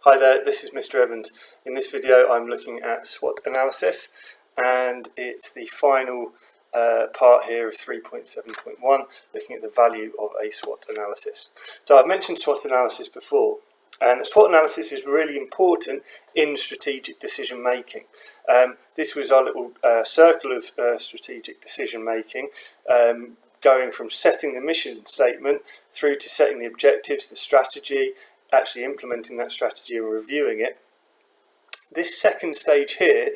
Hi there, this is Mr. Evans. In this video I'm looking at SWOT analysis, and it's the final part here of 3.7.1, looking at the value of a SWOT analysis. So I've mentioned SWOT analysis before, and SWOT analysis is really important in strategic decision making. This was our little circle of strategic decision making, going from setting the mission statement through to setting the objectives, the strategy, actually implementing that strategy and reviewing it. This second stage here,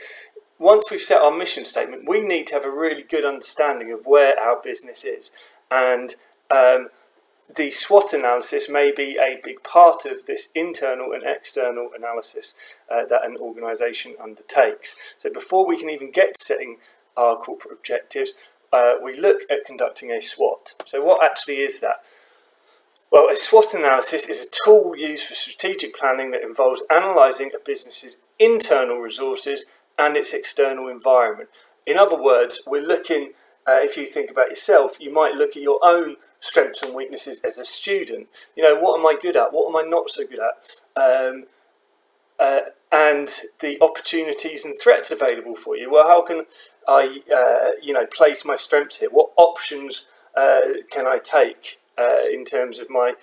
once we've set our mission statement, we need to have a really good understanding of where our business is, and the SWOT analysis may be a big part of this internal and external analysis that an organisation undertakes. So before we can even get to setting our corporate objectives, we look at conducting a SWOT. So what actually is that? Well, a SWOT analysis is a tool used for strategic planning that involves analysing a business's internal resources and its external environment. In other words, we're looking, if you think about yourself, you might look at your own strengths and weaknesses as a student. You know, what am I good at? What am I not so good at? And the opportunities and threats available for you. Well, how can I, play to my strengths here? What options can I take in terms of my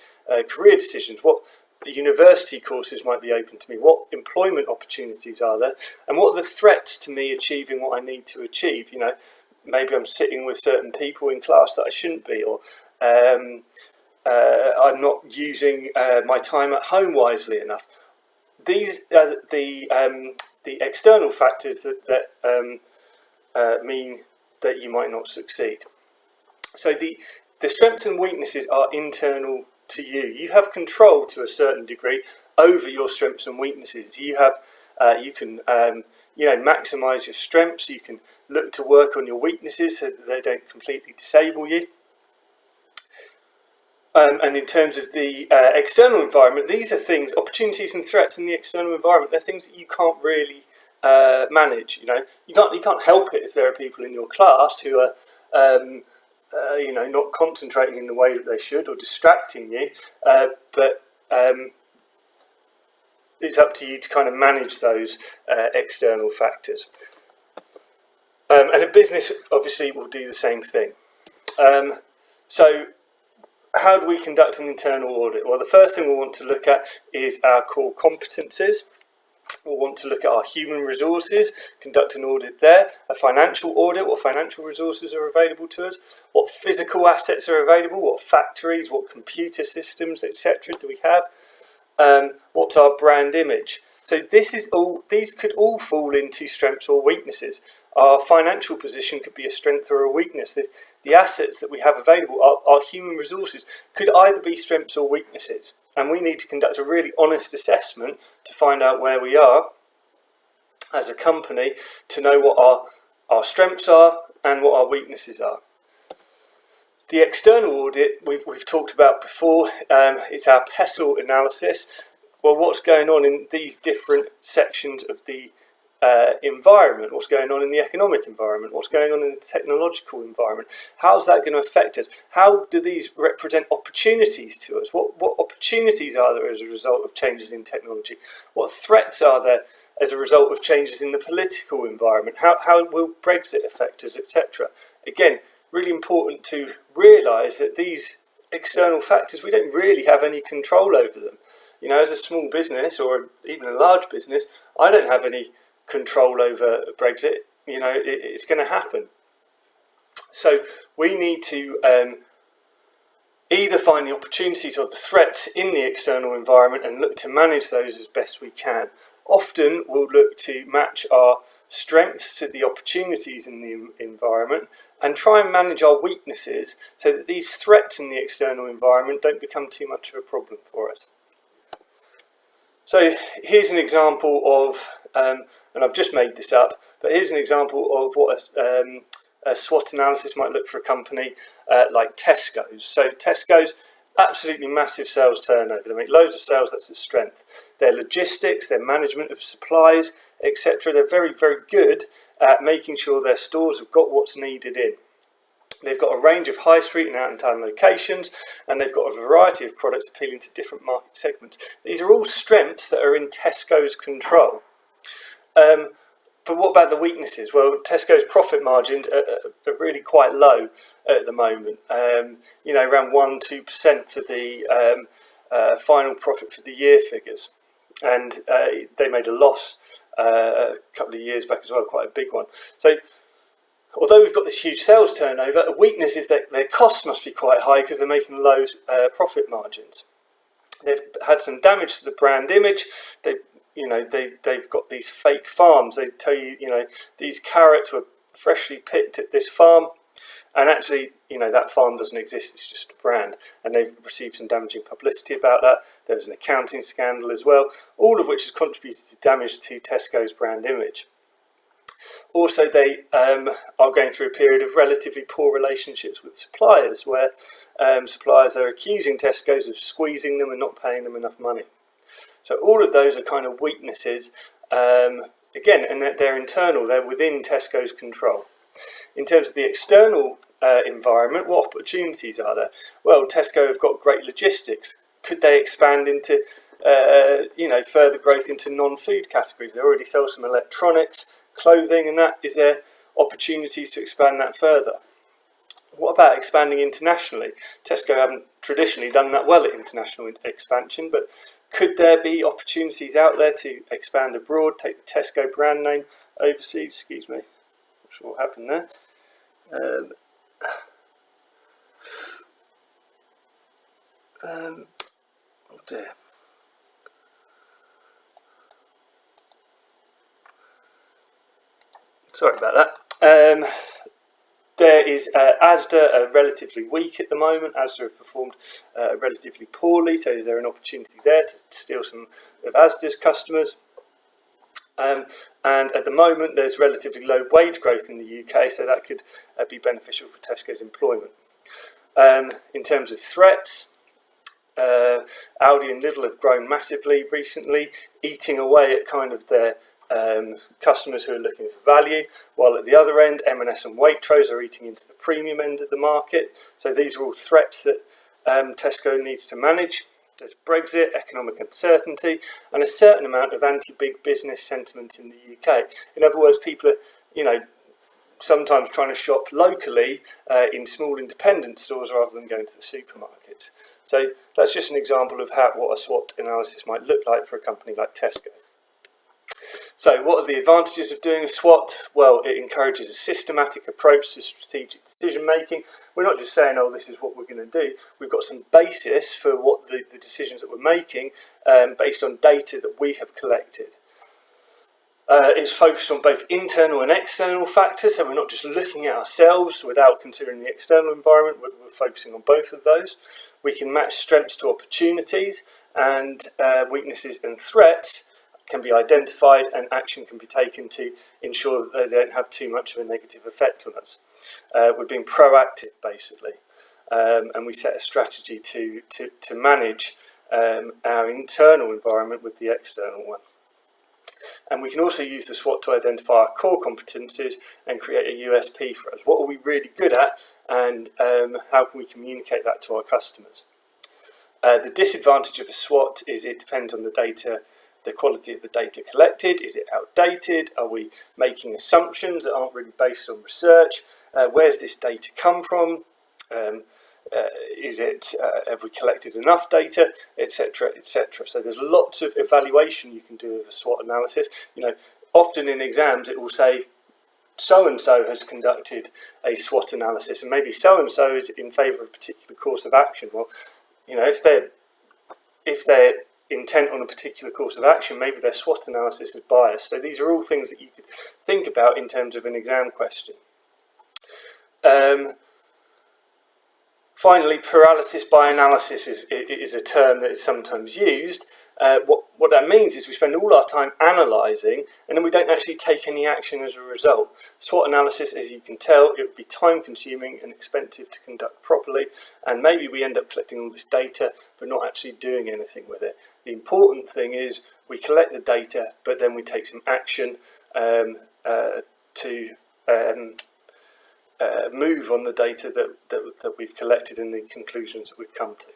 career decisions? What university courses might be open to me? What employment opportunities are there? And what are the threats to me achieving what I need to achieve? You know, maybe I'm sitting with certain people in class that I shouldn't be, or I'm not using my time at home wisely enough. These are the external factors that mean that you might not succeed. So the strengths and weaknesses are internal to you. You have control to a certain degree over your strengths and weaknesses. You have, you can, maximise your strengths. You can look to work on your weaknesses so that they don't completely disable you. And in terms of the external environment, these are things, opportunities and threats in the external environment. They're things that you can't really manage. You know, you can't help it if there are people in your class who are not concentrating in the way that they should, or distracting you, but it's up to you to kind of manage those external factors. And a business obviously will do the same thing. So how do we conduct an internal audit? Well, the first thing we'll want to look at is our core competencies. We'll want to look at our human resources, conduct an audit there, a financial audit, what financial resources are available to us, what physical assets are available, what factories, what computer systems, etc. do we have, what's our brand image. So these could all fall into strengths or weaknesses. Our financial position could be a strength or a weakness. The assets that we have available, our human resources, could either be strengths or weaknesses. And we need to conduct a really honest assessment to find out where we are as a company, to know what our strengths are and what our weaknesses are. The external audit we've talked about before. It's our PESTLE analysis. Well, what's going on in these different sections of the environment? What's going on in the economic environment? What's going on in the technological environment? How's that going to affect us? How do these represent opportunities to us? What opportunities are there as a result of changes in technology? What threats are there as a result of changes in the political environment? How will Brexit affect us, etc.? Again, really important to realise that these external factors, we don't really have any control over them. You know, as a small business, or even a large business, I don't have any control over Brexit. You know, it's going to happen. So we need to either find the opportunities or the threats in the external environment and look to manage those as best we can. Often we'll look to match our strengths to the opportunities in the environment and try and manage our weaknesses so that these threats in the external environment don't become too much of a problem for us. So here's an example of, and I've just made this up, but here's an example of what a SWOT analysis might look for a company like Tesco's. So Tesco's, absolutely massive sales turnover. They make loads of sales, that's its strength. Their logistics, their management of supplies, etc. They're very, very good at making sure their stores have got what's needed in. They've got a range of high street and out-in-town locations, and they've got a variety of products appealing to different market segments. These are all strengths that are in Tesco's control. But what about the weaknesses? Well, Tesco's profit margins are really quite low at the moment. Around 1-2% for the final profit for the year figures, and they made a loss a couple of years back as well, quite a big one. So, although we've got this huge sales turnover, a weakness is that their costs must be quite high because they're making low profit margins. They've had some damage to the brand image. They've got these fake farms. They tell you, these carrots were freshly picked at this farm, and actually, that farm doesn't exist. It's just a brand, and they've received some damaging publicity about that. There was an accounting scandal as well, all of which has contributed to damage to Tesco's brand image. Also, they are going through a period of relatively poor relationships with suppliers, where suppliers are accusing Tesco's of squeezing them and not paying them enough money. So all of those are kind of weaknesses, again, and they're internal, they're within Tesco's control. In terms of the external environment, what opportunities are there? Well, Tesco have got great logistics. Could they expand into, further growth into non-food categories? They already sell some electronics, clothing, and that. Is there opportunities to expand that further? What about expanding internationally? Tesco haven't traditionally done that well at international expansion, but could there be opportunities out there to expand abroad, take the Tesco brand name overseas? Excuse me, not sure what happened there. Oh dear. Sorry about that. There is Asda are relatively weak at the moment. Asda have performed relatively poorly, so is there an opportunity there to steal some of Asda's customers? And at the moment there's relatively low wage growth in the UK, so that could be beneficial for Tesco's employment. In terms of threats, Aldi and Lidl have grown massively recently, eating away at kind of their customers who are looking for value, while at the other end M&S and Waitrose are eating into the premium end of the market. So these are all threats that Tesco needs to manage. There's Brexit, economic uncertainty, and a certain amount of anti-big business sentiment in the UK. In other words, people are, sometimes trying to shop locally in small independent stores rather than going to the supermarkets. So that's just an example of what a SWOT analysis might look like for a company like Tesco. So what are the advantages of doing a SWOT? Well, it encourages a systematic approach to strategic decision making. We're not just saying, oh, this is what we're going to do. We've got some basis for what the decisions that we're making based on data that we have collected. It's focused on both internal and external factors, so we're not just looking at ourselves without considering the external environment. We're focusing on both of those. We can match strengths to opportunities, and weaknesses and threats can be identified, and action can be taken to ensure that they don't have too much of a negative effect on us. We're being proactive, basically, and we set a strategy to manage our internal environment with the external one. And we can also use the SWOT to identify our core competencies and create a USP for us. What are we really good at, and how can we communicate that to our customers? The disadvantage of a SWOT is it depends on the data, the quality of the data collected. Is it outdated? Are we making assumptions that aren't really based on research? Where's this data come from? Have we collected enough data, etc., etc. So there's lots of evaluation you can do of a SWOT analysis. Often in exams it will say so-and-so has conducted a SWOT analysis, and maybe so-and-so is in favour of a particular course of action. Well, if they're intent on a particular course of action, maybe their SWOT analysis is biased. So these are all things that you could think about in terms of an exam question. Finally, paralysis by analysis is a term that is sometimes used. What that means is we spend all our time analysing, and then we don't actually take any action as a result. SWOT analysis, as you can tell, it would be time consuming and expensive to conduct properly, and maybe we end up collecting all this data but not actually doing anything with it. The important thing is we collect the data, but then we take some action to move on the data that we've collected and the conclusions that we've come to.